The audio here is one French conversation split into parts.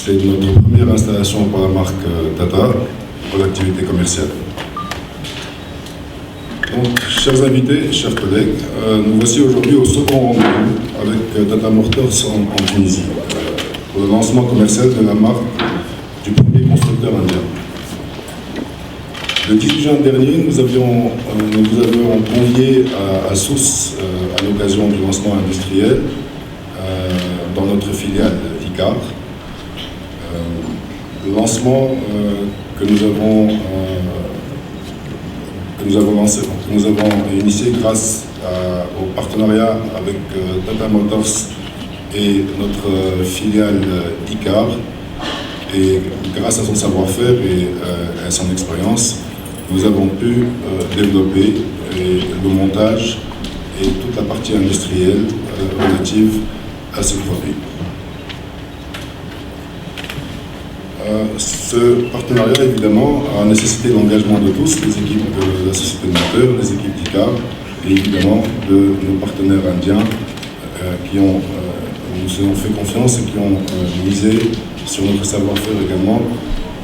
C'est notre première installation pour la marque Tata pour l'activité commerciale. Donc, chers invités, chers collègues, nous voici aujourd'hui au second rendez-vous avec Tata Motors en Tunisie pour le lancement commercial de la marque du premier constructeur indien. Le 18 juin dernier, nous avions convié à Sousse à l'occasion du lancement industriel dans notre filiale ICAR. Le lancement que nous avons initié grâce au partenariat avec Tata Motors et notre filiale ICAR, et grâce à son savoir-faire et à son expérience, nous avons pu développer le montage et toute la partie industrielle relative à ce produit. Ce partenariat, évidemment, a nécessité l'engagement de tous, les équipes de la société de moteurs, les équipes d'ICAR, et évidemment de nos partenaires indiens qui nous ont fait confiance et qui ont misé sur notre savoir-faire également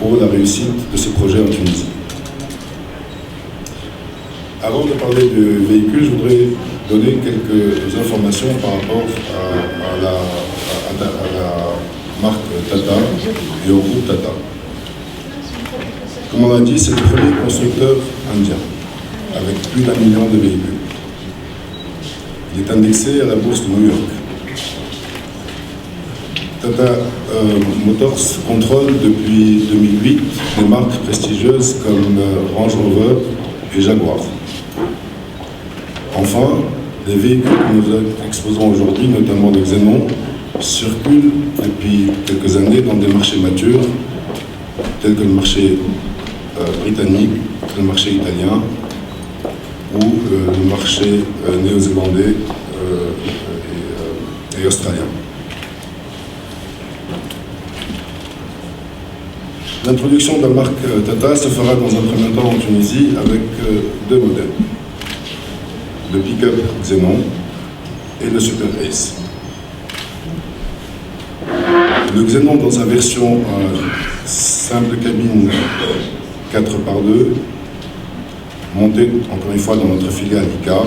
pour la réussite de ce projet en Tunisie. Avant de parler du véhicule, je voudrais donner quelques informations par rapport à la marque Tata et au groupe Tata. Comme on l'a dit, c'est le premier constructeur indien avec plus d'1 million de véhicules. Il est indexé à la bourse de New York. Tata Motors contrôle depuis 2008 des marques prestigieuses comme Range Rover et Jaguar. Enfin, les véhicules que nous exposons aujourd'hui, notamment le Xenon, circulent depuis quelques années dans des marchés matures, tels que le marché britannique, le marché italien ou le marché néo-zélandais et australien. L'introduction de la marque Tata se fera dans un premier temps en Tunisie avec deux modèles, le pick-up Xenon et le Super Ace. Le Xenon dans sa version simple cabine 4x2, monté encore une fois dans notre filiale ICAR,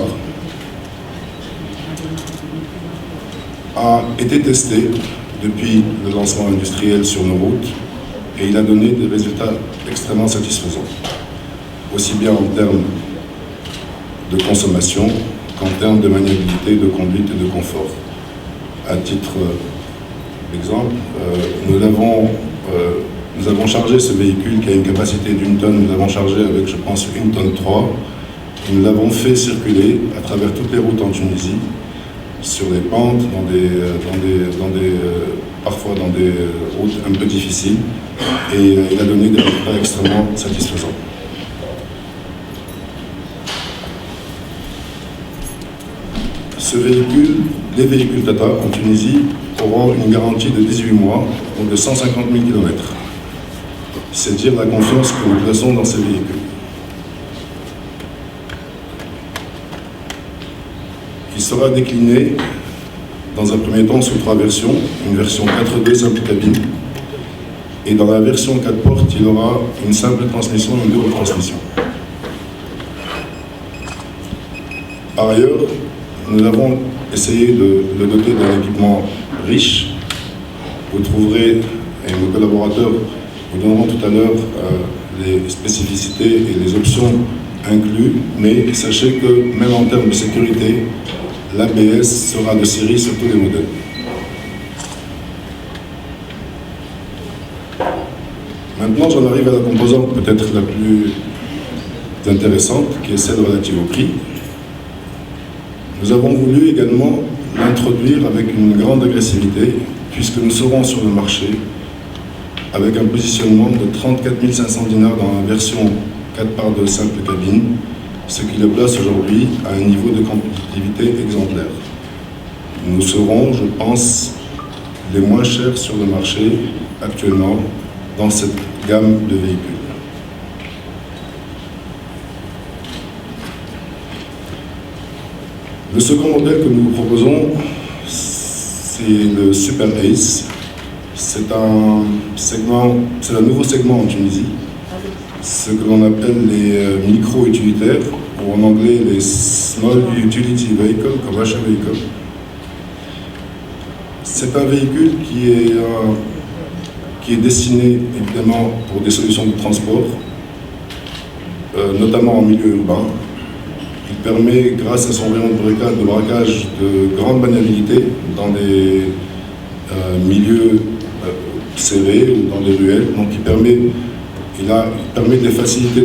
a été testé depuis le lancement industriel sur nos routes et il a donné des résultats extrêmement satisfaisants, aussi bien en termes de consommation qu'en termes de maniabilité, de conduite et de confort. À titre d'exemple, nous avons chargé ce véhicule qui a une capacité d'1 tonne, nous l'avons chargé avec, je pense, 1 tonne 3, et nous l'avons fait circuler à travers toutes les routes en Tunisie, sur des pentes, parfois dans des routes un peu difficiles, et il a donné des résultats extrêmement satisfaisants. Les véhicules Tata en Tunisie auront une garantie de 18 mois ou de 150 000 km. C'est dire la confiance que nous plaçons dans ces véhicules. Il sera décliné dans un premier temps sur 3 versions, une version 4.2 simple cabine, et dans la version 4 portes, il aura une simple transmission et une double transmission. Par ailleurs, nous avons essayé de le doter d'un équipement riche. Vous trouverez, et nos collaborateurs vous donneront tout à l'heure les spécificités et les options inclus, mais sachez que même en termes de sécurité, l'ABS sera de série sur tous les modèles. Maintenant, j'en arrive à la composante peut-être la plus intéressante, qui est celle relative au prix. Nous avons voulu également l'introduire avec une grande agressivité, puisque nous serons sur le marché avec un positionnement de 34 500 dinars dans la version 4x2 simple cabine, ce qui le place aujourd'hui à un niveau de compétitivité exemplaire. Nous serons, je pense, les moins chers sur le marché actuellement dans cette gamme de véhicules. Le second modèle que nous vous proposons, c'est le Super Ace. C'est C'est un nouveau segment en Tunisie, ce que l'on appelle les micro-utilitaires, ou en anglais les Small Utility Vehicle, Commercial Vehicle. C'est un véhicule qui est destiné évidemment pour des solutions de transport, notamment en milieu urbain. Il permet, grâce à son rayon de braquage, de grande maniabilité dans des milieux serrés ou dans des ruelles. Donc il permet de faciliter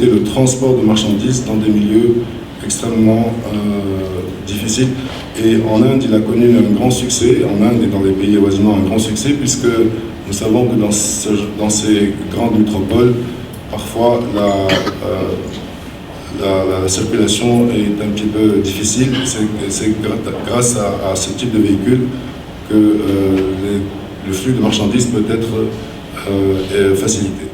le transport de marchandises dans des milieux extrêmement difficiles. Et en Inde, il a connu un grand succès, en Inde et dans les pays avoisinants, un grand succès, puisque nous savons que dans ces grandes métropoles, parfois la circulation est un petit peu difficile. C'est grâce à ce type de véhicule que le flux de marchandises peut être facilité.